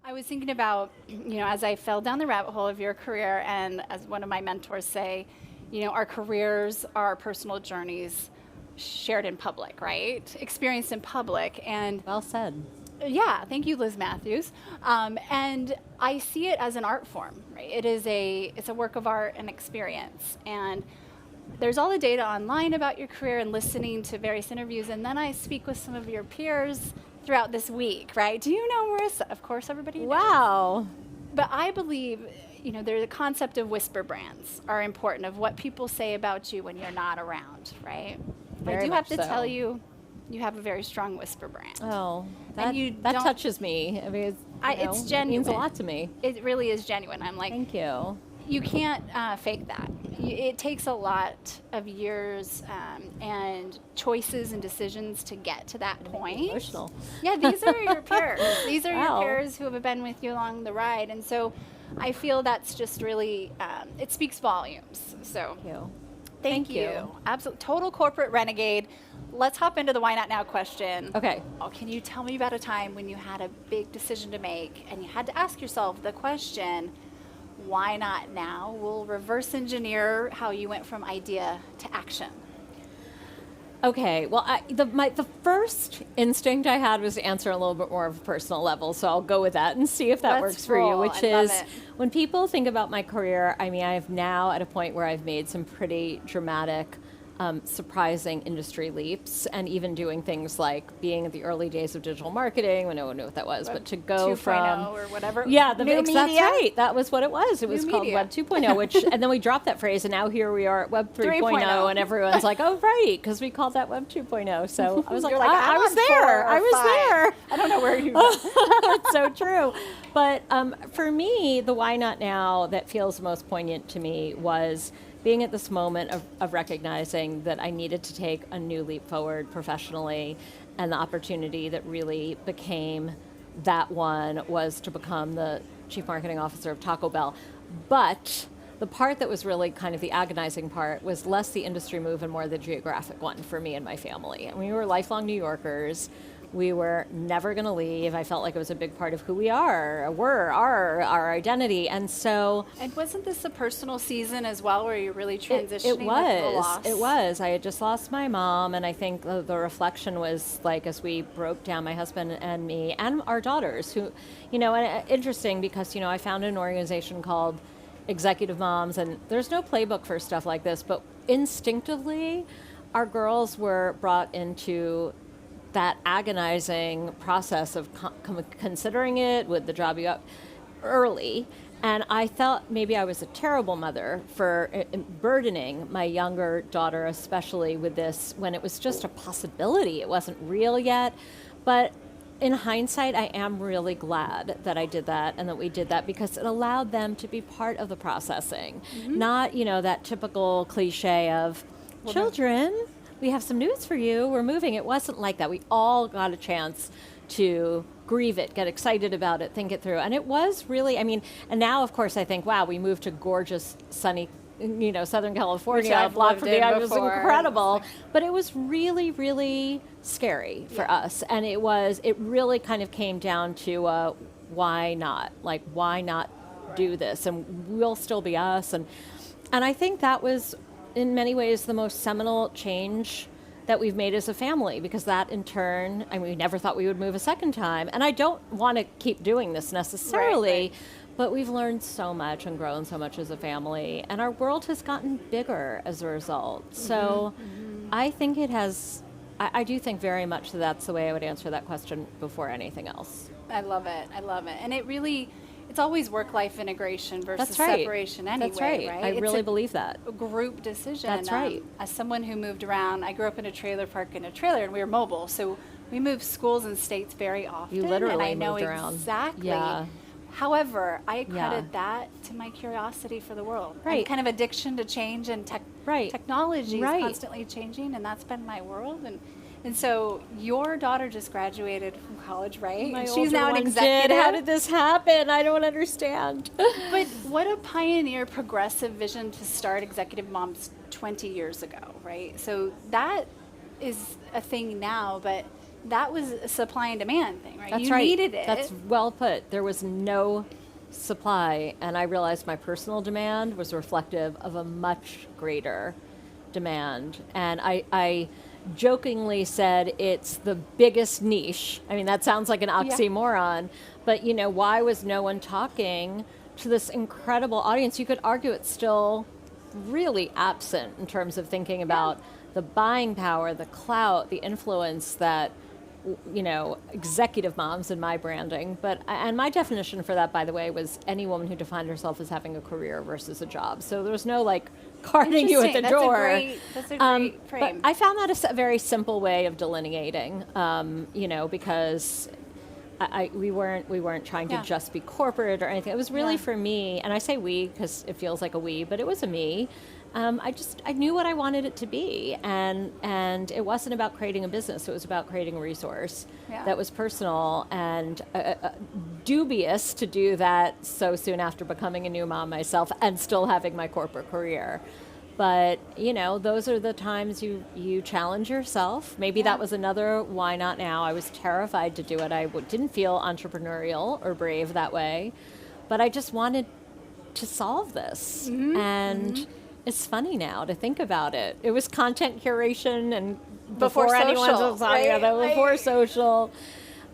I was thinking about, as I fell down the rabbit hole of your career, and as one of my mentors say, our careers are our personal journeys shared in public, right? Experienced in public. And Well said. yeah, thank you, Liz Matthews. And I see it as an art form, right? It's a work of art and experience. And there's all the data online about your career and listening to various interviews. And then I speak with some of your peers throughout this week, right? Do you know Marisa? Of course, everybody knows. Wow. But I believe, there's a concept of whisper brands are important, of what people say about you when you're not around, right? Very I do have much to so. tell you, you have a very strong whisper brand. Oh, And that touches me. I mean, it's it genuine. means a lot to me. It really is genuine. I'm like, Thank you. you can't fake that. It takes a lot of years and choices and decisions to get to that point. Emotional. Yeah, these are your peers. These are Wow. your peers who have been with you along the ride. And so I feel that's just really, it speaks volumes. So Thank you. thank you. Absolute total corporate renegade. Let's hop into the why not now question. Okay. Oh, can you tell me about a time when you had a big decision to make and you had to ask yourself the question, why not now? We'll reverse engineer how you went from idea to action. Okay, well, the first instinct I had was to answer a little bit more of a personal level, so I'll go with that and see if that Let's works for you, roll. which I love is it. when people think about my career, I mean, I've now at a point where I've made some pretty dramatic, surprising industry leaps, and even doing things like being at the early days of digital marketing, when no one knew what that was, but to go 2.0 from... or whatever. Yeah, New that's media. right. That was what it was. It was New called media. Web 2.0, which, and then we dropped that phrase, and now here we are at Web 3.0, 3.0. and everyone's like, oh, right, because we called that Web 2.0. So I was like, You're like, I I'm was on there. 4 or I was 5. there. I don't know where you It's so true. But for me, the why not now that feels most poignant to me was being at this moment of recognizing that I needed to take a new leap forward professionally, and the opportunity that really became that one was to become the Chief Marketing Officer of Taco Bell. But the part that was really kind of the agonizing part was less the industry move and more the geographic one for me and my family. And we were lifelong New Yorkers. We were never going to leave. I felt like it was a big part of who we are, our identity. And so... And wasn't this a personal season as well, where you're really transitioning It with the was. loss? It was. I had just lost my mom, and I think the reflection was like as we broke down, my husband and me, and our daughters, who, and interesting because, I founded an organization called Executive Moms, and there's no playbook for stuff like this, but instinctively, our girls were brought into that agonizing process of considering it with the job you got early. And I thought maybe I was a terrible mother for burdening my younger daughter, especially with this, when it was just a possibility. It wasn't real yet. But in hindsight, I am really glad that I did that and that we did that, because it allowed them to be part of the processing. Not, that typical cliche of children, we have some news for you, we're moving. It wasn't like that. We all got a chance to grieve it, get excited about it, think it through. And it was really, and now, of course, I think, wow, we moved to gorgeous, sunny, Southern California. Which I've Block lived from in the It was before. incredible. But it was really, really scary for us. And it really kind of came down to why not? Like, why not do this? And we'll still be us. And I think that was, in many ways, the most seminal change that we've made as a family, because that in turn, we never thought we would move a second time. And I don't want to keep doing this necessarily, Right. but we've learned so much and grown so much as a family, and our world has gotten bigger as a result. So I think it has, I do think very much that that's the way I would answer that question before anything else. I love it. And it really, it's always work-life integration versus That's right. separation anyway, That's right. I It's really a believe that. group decision. That's right. As someone who moved around, I grew up in a trailer park in a trailer, and we were mobile, so we moved schools and states very often. You literally and I know moved around. exactly. Yeah. However, I credit Yeah. that to my curiosity for the world. Right. And kind of addiction to change, and Right. technology is Right. constantly changing, and that's been my world. And so your daughter just graduated from college, right? My And she's older now an one executive. did. How did this happen? I don't understand. But what a pioneer, progressive vision to start Executive Moms 20 years ago, right? So that is a thing now, but that was a supply and demand thing, right? That's You right. needed it. That's well put. There was no supply, and I realized my personal demand was reflective of a much greater demand. And I jokingly said it's the biggest niche. I mean, that sounds like an oxymoron, but why was no one talking to this incredible audience? You could argue it's still really absent in terms of thinking about the buying power, the clout, the influence that executive moms in my branding. And my definition for that, by the way, was any woman who defined herself as having a career versus a job. So there was no like carting you at the door. That's a great frame. But I found that a very simple way of delineating, because we weren't trying to just be corporate or anything. It was really for me, and I say we because it feels like a we, but it was a me. I knew what I wanted it to be, and it wasn't about creating a business. It was about creating a resource that was personal, and dubious to do that so soon after becoming a new mom myself and still having my corporate career. But those are the times you challenge yourself. Maybe that was another why not now. I was terrified to do it. I didn't feel entrepreneurial or brave that way, but I just wanted to solve this. And it's funny now to think about it. It was content curation and before anyone was talking about that, before social.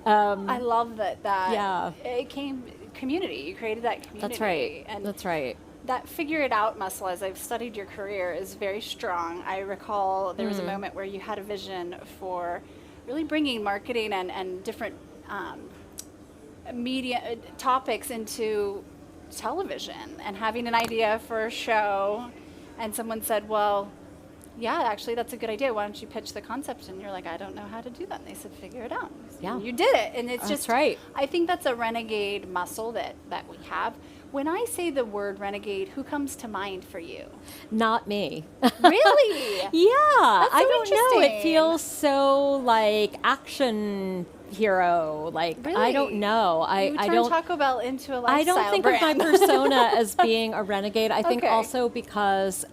I love that it came community. You created that community. That's right. And that's right. That figure it out muscle, as I've studied your career, is very strong. I recall there was a moment where you had a vision for really bringing marketing and different media topics into television and having an idea for a show. And someone said, well, yeah, actually, that's a good idea. Why don't you pitch the concept? And you're like, I don't know how to do that. And they said, figure it out. Yeah. And you did it. And it's that's right. I think that's a renegade muscle that we have. When I say the word renegade, who comes to mind for you? Not me. Really? Yeah. That's so I don't know. It interesting. feels so like action hero. Like, Really? I don't know. You I turned don't. Taco Bell into a lifestyle I don't think brand. of my persona as being a renegade. I think Okay. also because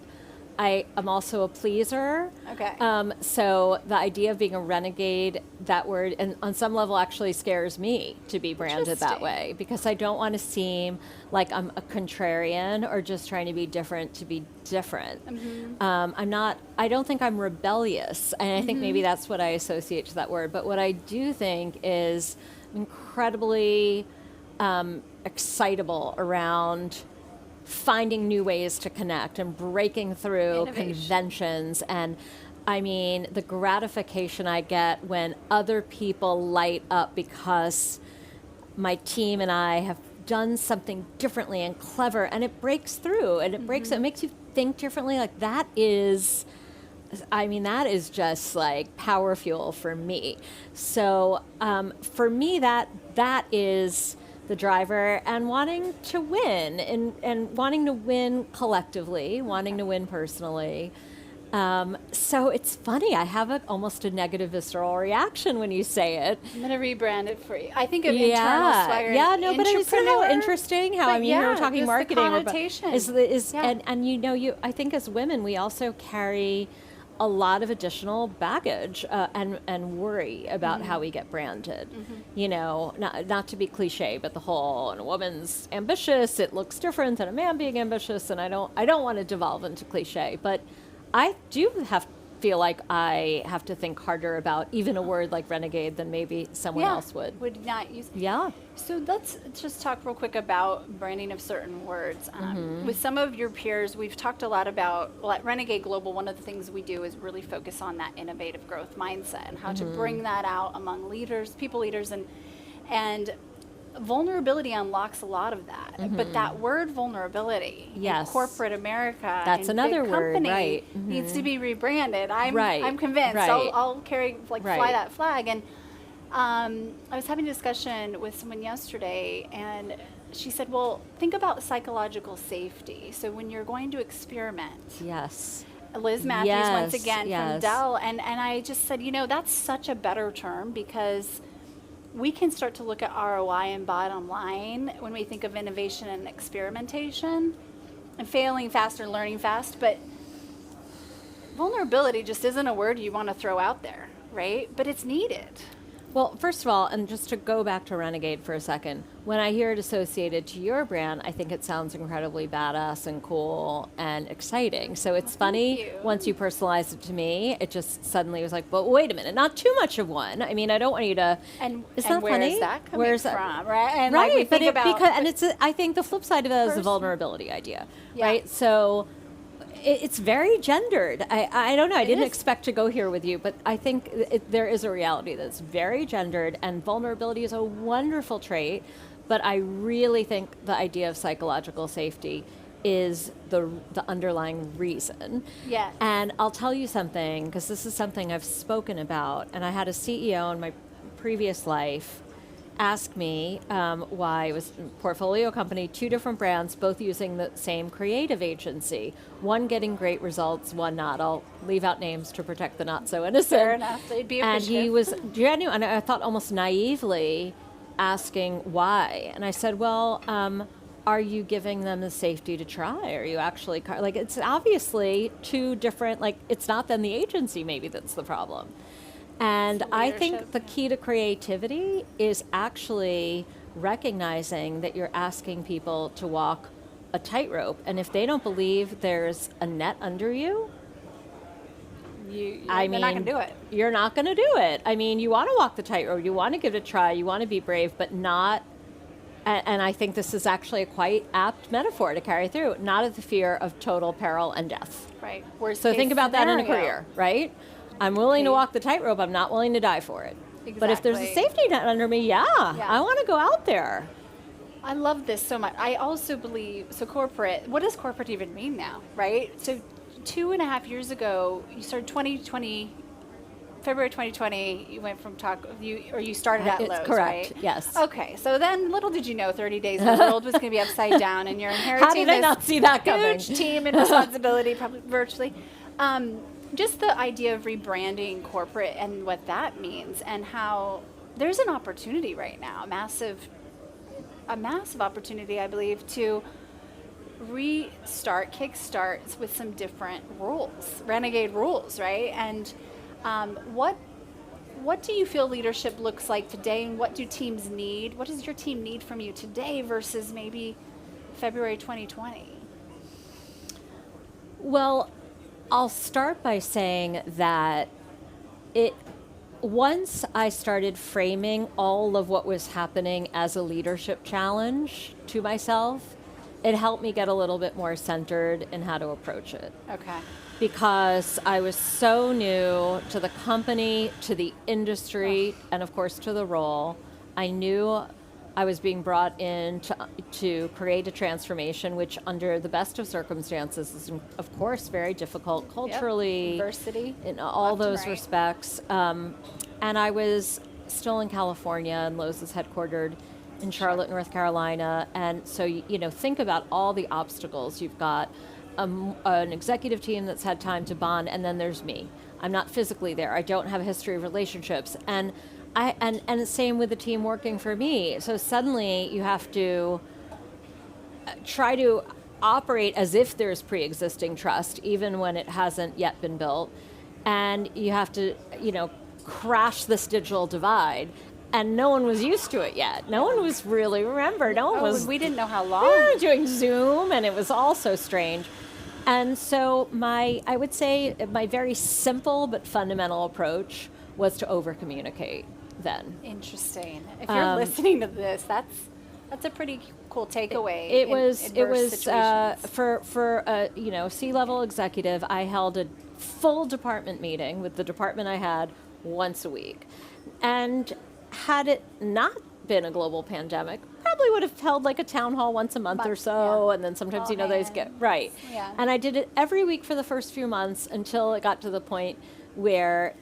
I am also a pleaser. Okay. So the idea of being a renegade, that word, and on some level actually scares me to be branded that Interesting. way, because I don't want to seem like I'm a contrarian or just trying to be different to be different. I don't think I'm rebellious, and I think maybe that's what I associate to that word. But what I do think is incredibly excitable around finding new ways to connect and breaking through Innovation. conventions. And I mean, the gratification I get when other people light up because my team and I have done something differently and clever, and it breaks through, and it makes you think differently. Like that is just like power fuel for me. So for me, that is the driver, and wanting to win, and wanting to win collectively, wanting to win personally. So it's funny, I have almost a negative visceral reaction when you say it. I'm going to rebrand it for you. I think of internal swagger. Yeah, no, but isn't it how interesting how, I mean, you were talking just marketing. The connotation. And I think as women, we also carry a lot of additional baggage and worry about how we get branded. Not to be cliche, but the whole, and a woman's ambitious, it looks different than a man being ambitious, and I don't want to devolve into cliche, but I do feel like I have to think harder about even a word like renegade than maybe someone else would. Would not use. Yeah. So let's just talk real quick about branding of certain words. With some of your peers, we've talked a lot about, at Renegade Global, one of the things we do is really focus on that innovative growth mindset and how to bring that out among leaders, people leaders, and vulnerability unlocks a lot of that. But that word vulnerability in corporate America, that's in another big word, company, right? needs to be rebranded. I'm convinced. Right. I'll carry, fly that flag. And I was having a discussion with someone yesterday, and she said, well, think about psychological safety. So when you're going to experiment. Yes. Liz Matthews, once again, from yes. Dell. And I just said, that's such a better term, because we can start to look at ROI and bottom line when we think of innovation and experimentation and failing fast or learning fast. But vulnerability just isn't a word you want to throw out there, right? But it's needed. Well, first of all, and just to go back to Renegade for a second, when I hear it associated to your brand, I think it sounds incredibly badass and cool and exciting. So it's funny, you. once you personalize it to me, it just suddenly was like, but wait a minute, not too much of one. I mean, I don't want you to. And, is and that where funny? is that coming Where's from, that? right? And Right, like we but think about, because, and it's, I think the flip side of that is the vulnerability idea, Yeah. right? So it's very gendered. I don't know. I didn't is. expect to go here with you, but I think there is a reality that's very gendered, and vulnerability is a wonderful trait. But I really think the idea of psychological safety is the underlying reason. Yes. And I'll tell you something, because this is something I've spoken about, and I had a CEO in my previous life ask me why it was a portfolio company, 2 different brands, both using the same creative agency, one getting great results, one not. I'll leave out names to protect the not so innocent. Fair enough. They'd be And he appreciative. was genuine, and I thought almost naively asking why. And I said, well, are you giving them the safety to try? Are you actually, like, it's obviously 2 different, like, it's not then the agency maybe that's the problem. And I think leadership, the key to creativity is actually recognizing that you're asking people to walk a tightrope. And if they don't believe there's a net under you, They're I mean, not going to do it. You're not going to do it. I mean, you want to walk the tightrope, you want to give it a try, you want to be brave, but not. And I think this is actually a quite apt metaphor to carry through, not at the fear of total peril and death. Right. Worst So case think about that in a scenario. career, right? I'm willing to Okay. walk the tightrope. I'm not willing to die for it. But if there's a Exactly. safety net under me, I want to go out there. I love this so much. I also believe, so corporate, what does corporate even mean now, right? So 2.5 years ago, you started 2020, February 2020, you went from you started at It's Lowe's, correct, right? yes. Okay, so then little did you know 30 days the world was going to be upside down and you're inheriting How did I this not see that coming? huge team and responsibility, probably virtually. Just the idea of rebranding corporate and what that means, and how there's an opportunity right now, a massive opportunity, I believe, to kickstart with some different rules, renegade rules, right? And what do you feel leadership looks like today, and what do teams need? What does your team need from you today versus maybe February 2020? Well, I'll start by saying that once I started framing all of what was happening as a leadership challenge to myself, it helped me get a little bit more centered in how to approach it. Okay. Because I was so new to the company, to the industry, and of course to the role. I knew I was being brought in to create a transformation, which under the best of circumstances is, of course, very difficult culturally. Diversity. In all left and those right. respects. And I was still in California, and Lowe's is headquartered in Charlotte, North Carolina. And so, think about all the obstacles. You've got an executive team that's had time to bond, and then there's me. I'm not physically there. I don't have a history of relationships. And the same with the team working for me. So suddenly you have to try to operate as if there's pre-existing trust, even when it hasn't yet been built. And you have to, crash this digital divide. And no one was used to it yet. No one was really, no one was. We didn't know how long. We were doing Zoom, and it was all so strange. And so I would say my very simple but fundamental approach was to over-communicate then. Interesting. If you're listening to this, that's a pretty cool takeaway. It was situations. for a C-level executive. I held a full department meeting with the department I had once a week, and had it not been a global pandemic, probably would have held like a town hall once a month or so, yeah. and then sometimes All they get right. Yeah. And I did it every week for the first few months until it got to the point where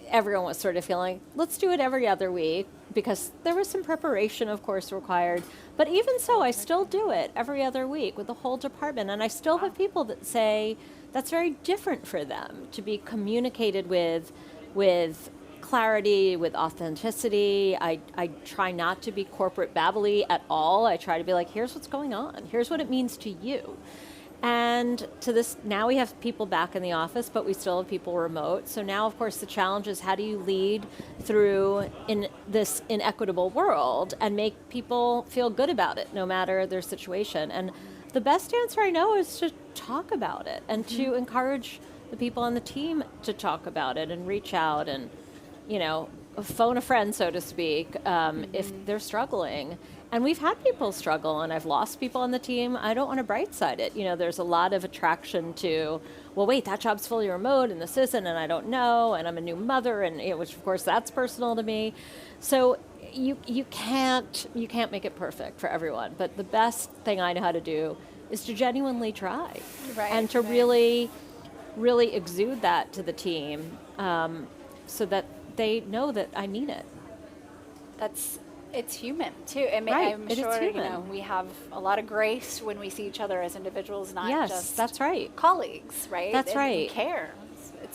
everyone was sort of feeling, let's do it every other week, because there was some preparation, of course, required. But even so, I still do it every other week with the whole department. And I still have people that say that's very different for them to be communicated with clarity, with authenticity. I try not to be corporate babbly at all. I try to be like, here's what's going on. Here's what it means to you. And to this, now we have people back in the office, but we still have people remote. So now, of course, the challenge is how do you lead through in this inequitable world and make people feel good about it, no matter their situation. And the best answer I know is to talk about it and to encourage the people on the team to talk about it and reach out and, phone a friend, so to speak, if they're struggling. And we've had people struggle, and I've lost people on the team. I don't want to bright side it. There's a lot of attraction to, well, wait, that job's fully remote, and this isn't, and I don't know, and I'm a new mother, and which of course that's personal to me. So you can't make it perfect for everyone. But the best thing I know how to do is to genuinely try, and to really exude that to the team, so that they know that I mean it. It's human too. I'm sure we have a lot of grace when we see each other as individuals, not just that's right. colleagues, right? That's right. We care.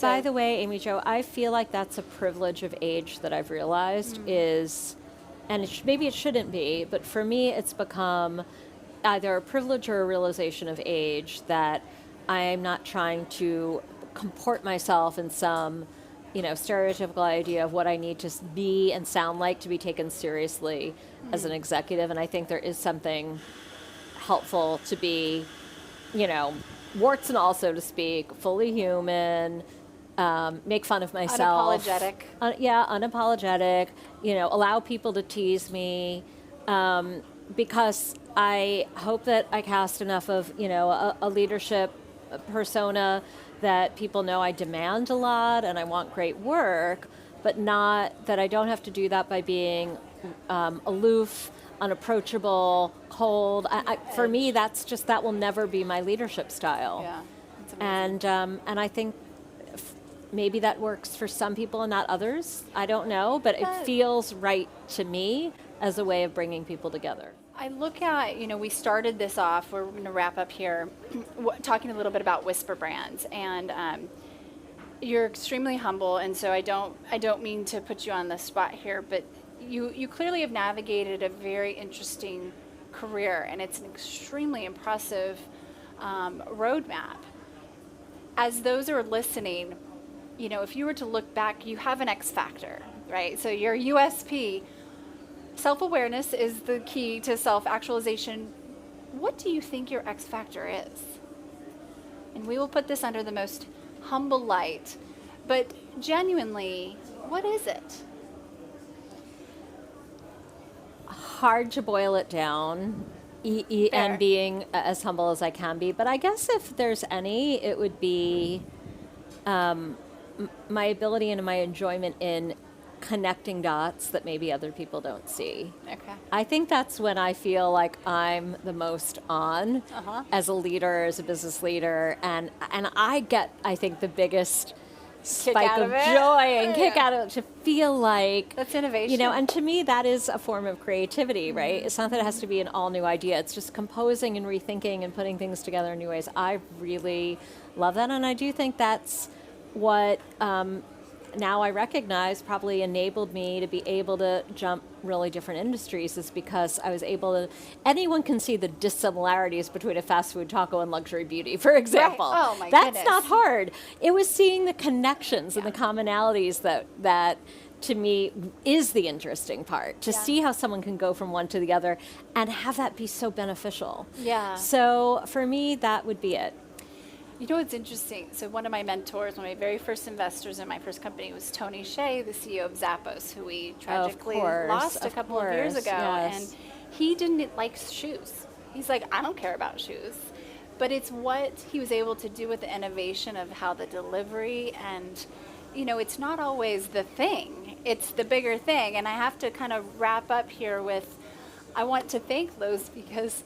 By the way, Amy Jo, I feel like that's a privilege of age that I've realized is, and maybe it shouldn't be, but for me it's become either a privilege or a realization of age that I'm not trying to comport myself in some stereotypical idea of what I need to be and sound like to be taken seriously as an executive. And I think there is something helpful to be, warts and all, so to speak, fully human, make fun of myself. Unapologetic. Unapologetic, allow people to tease me, because I hope that I cast enough of, a leadership persona that people know I demand a lot and I want great work, but not that I don't have to do that by being aloof, unapproachable, cold. For me, that will never be my leadership style. Yeah, that's amazing. And I think maybe that works for some people and not others. I don't know, but it feels right to me as a way of bringing people together. I look at, we started this off, we're going to wrap up here, talking a little bit about whisper brands, and you're extremely humble, and so I don't mean to put you on the spot here, but you clearly have navigated a very interesting career, and it's an extremely impressive roadmap. As those who are listening, if you were to look back, you have an X factor, right? So your USP. Self-awareness is the key to self-actualization. What do you think your X factor is? And we will put this under the most humble light, but genuinely, what is it? Hard to boil it down and being as humble as I can be. But I guess if there's any, it would be my ability and my enjoyment in connecting dots that maybe other people don't see. Okay. I think that's when I feel like I'm the most on as a leader, as a business leader, and I get, I think, the biggest spike of joy and kick out of it to feel like that's innovation. And to me that is a form of creativity, right? It's not that it has to be an all new idea. It's just composing and rethinking and putting things together in new ways. I really love that, and I do think that's what now I recognize probably enabled me to be able to jump really different industries, is because I was able to, anyone can see the dissimilarities between a fast food taco and luxury beauty, for example. Right. Oh my That's goodness. not hard. It was seeing the connections and the commonalities that to me is the interesting part, to see how someone can go from one to the other and have that be so beneficial. Yeah. So for me, that would be it. You know what's interesting? So one of my mentors, one of my very first investors in my first company was Tony Hsieh, the CEO of Zappos, who we tragically lost a couple of years ago. Yes. And he didn't like shoes. He's like, I don't care about shoes. But it's what he was able to do with the innovation of how the delivery and, it's not always the thing. It's the bigger thing. And I have to kind of wrap up here with, I want to thank Lowe's because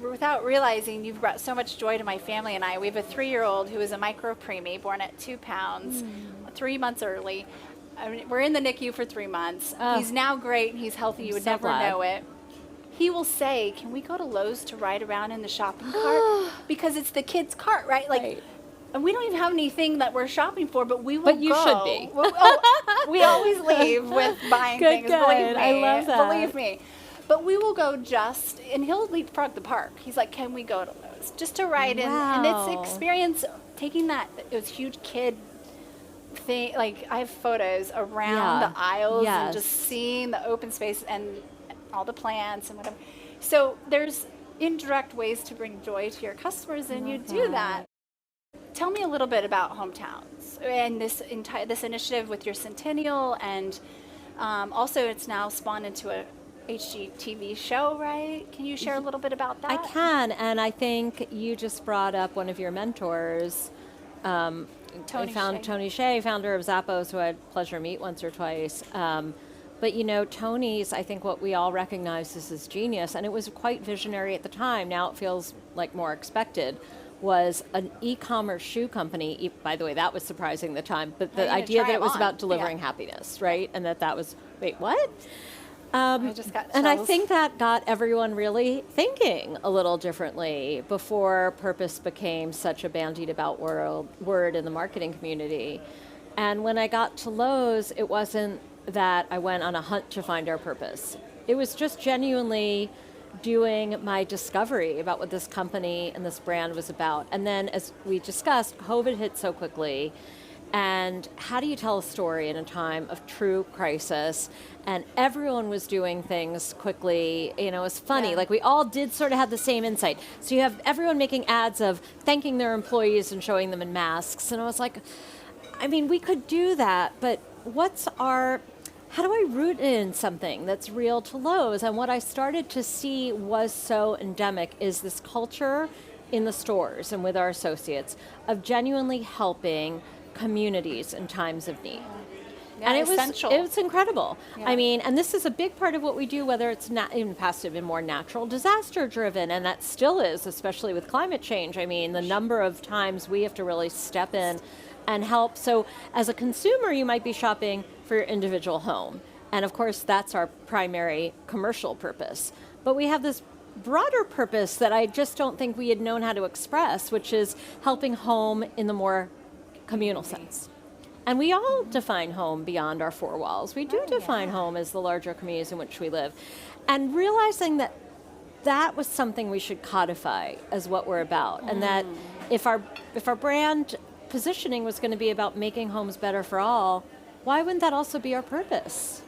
without realizing, you've brought so much joy to my family and I. We have a 3-year-old who is a micro preemie, born at 2 pounds, 3 months early. We're in the NICU for 3 months. He's now great and he's healthy. You would never know it. He will say, can we go to Lowe's to ride around in the shopping cart? Because it's the kid's cart, right? And we don't even have anything that we're shopping for, but we will go. But you should be. We always leave with buying things, believe me. I love that. Believe me. But we will go and he'll leapfrog the park. He's like, can we go to Lowe's? Just to ride in. And it's experience taking it was huge kid thing. Like, I have photos around the aisles and just seeing the open space and all the plants and whatever. So there's indirect ways to bring joy to your customers, and you do that. Tell me a little bit about Hometowns and this initiative with your Centennial, and also it's now spawned into a HGTV show, right? Can you share a little bit about that? I can, and I think you just brought up one of your mentors, Tony Shea, founder of Zappos, who I had the pleasure to meet once or twice. But Tony's, I think what we all recognize as his genius, and it was quite visionary at the time, now it feels like more expected, was an e-commerce shoe company. By the way, that was surprising at the time, but the idea that it was about delivering happiness, right? And that was, wait, what? I just got chills. And I think that got everyone really thinking a little differently before purpose became such a bandied about word in the marketing community. And when I got to Lowe's, it wasn't that I went on a hunt to find our purpose. It was just genuinely doing my discovery about what this company and this brand was about. And then, as we discussed, COVID hit so quickly. And how do you tell a story in a time of true crisis? And everyone was doing things quickly. It was funny. Like, we all did sort of have the same insight. So you have everyone making ads of thanking their employees and showing them in masks. And I was like, I mean, we could do that, but how do I root in something that's real to Lowe's? And what I started to see was so endemic is this culture in the stores and with our associates of genuinely helping communities in times of need. Yeah, and it essential. was incredible. Yeah. I mean, and this is a big part of what we do, whether it's in passive and more natural disaster driven, and that still is, especially with climate change. I mean, the number of times we have to really step in and help. So as a consumer, you might be shopping for your individual home. And of course, that's our primary commercial purpose. But we have this broader purpose that I just don't think we had known how to express, which is helping home in the more communal sense. And we all define home beyond our four walls. We do define home as the larger communities in which we live. And realizing that was something we should codify as what we're about. And that if our brand positioning was going to be about making homes better for all, why wouldn't that also be our purpose?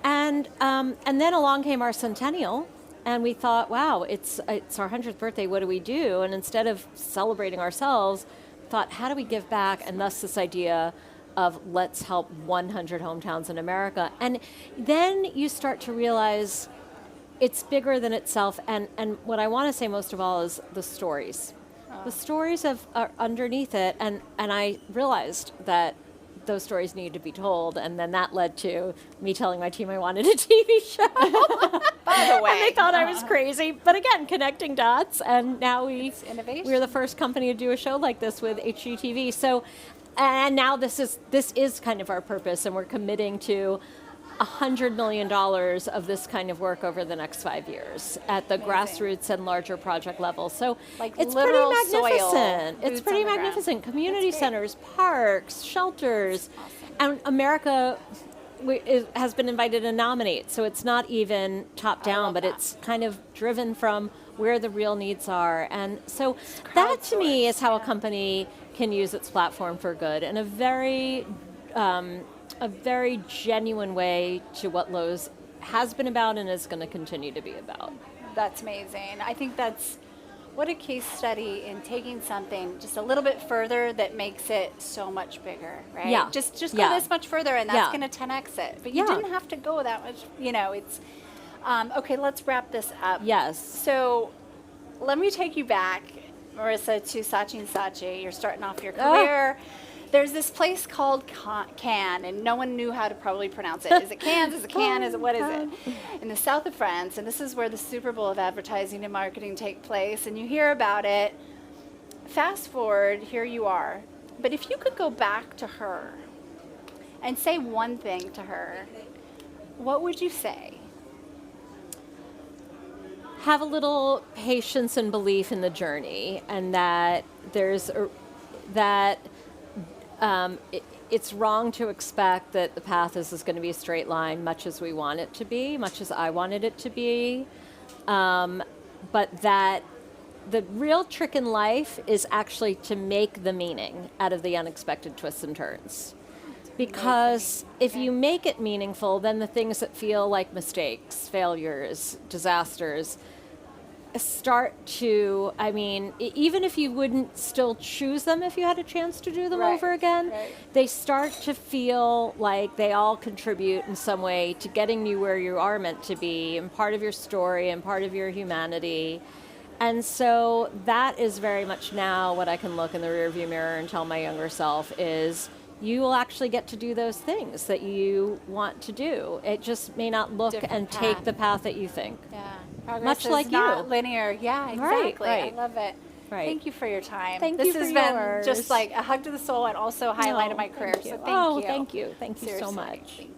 And then along came our Centennial, and we thought, wow, it's our 100th birthday, what do we do? And instead of celebrating ourselves, thought, how do we give back? And thus this idea of let's help 100 hometowns in America. And then you start to realize it's bigger than itself. And what I want to say most of all is the stories. The stories are underneath it. And I realized that those stories needed to be told, and then that led to me telling my team I wanted a TV show. By the way. And they thought I was crazy. But again, connecting dots, and now we're the first company to do a show like this with HGTV. So, and now this is kind of our purpose, and we're committing to $100 million of this kind of work over the next 5 years at the grassroots and larger project level. So it's pretty magnificent. It's pretty magnificent. Community centers, parks, shelters, and America has been invited to nominate. So it's not even top down, but it's kind of driven from where the real needs are. And so that to me is how a company can use its platform for good in a very genuine way to what Lowe's has been about and is going to continue to be about. That's amazing. I think that's what a case study in taking something just a little bit further that makes it so much bigger, right? Yeah. Just go this much further, and that's going to 10x it. But you didn't have to go that much. It's okay. Let's wrap this up. Yes. So let me take you back, Marisa, to Saatchi & Saatchi. You're starting off your career. There's this place called Cannes, and no one knew how to probably pronounce it. Is it Cannes? Is it Cannes? Is it, what is it? In the south of France, and this is where the Super Bowl of advertising and marketing take place, and you hear about it. Fast forward, here you are. But if you could go back to her and say one thing to her, what would you say? Have a little patience and belief in the journey, and that it's wrong to expect that the path is going to be a straight line, much as we want it to be, much as I wanted it to be. But that the real trick in life is actually to make the meaning out of the unexpected twists and turns. Because if you make it meaningful, then the things that feel like mistakes, failures, disasters, start to, I mean, even if you wouldn't still choose them if you had a chance to do them over again, they start to feel like they all contribute in some way to getting you where you are meant to be, and part of your story and part of your humanity. And so that is very much now what I can look in the rearview mirror and tell my younger self is, you will actually get to do those things that you want to do. It just may not look and take the path that you think. Yeah. Progress Much is like not you. linear. Yeah, exactly. Right. I love it. Right. Thank you for your time. Thank this you has for been yours. just like a hug to the soul and also a highlight of my career. Thank you. So thank you. Thank you. Thank you so Seriously. much. Thank you.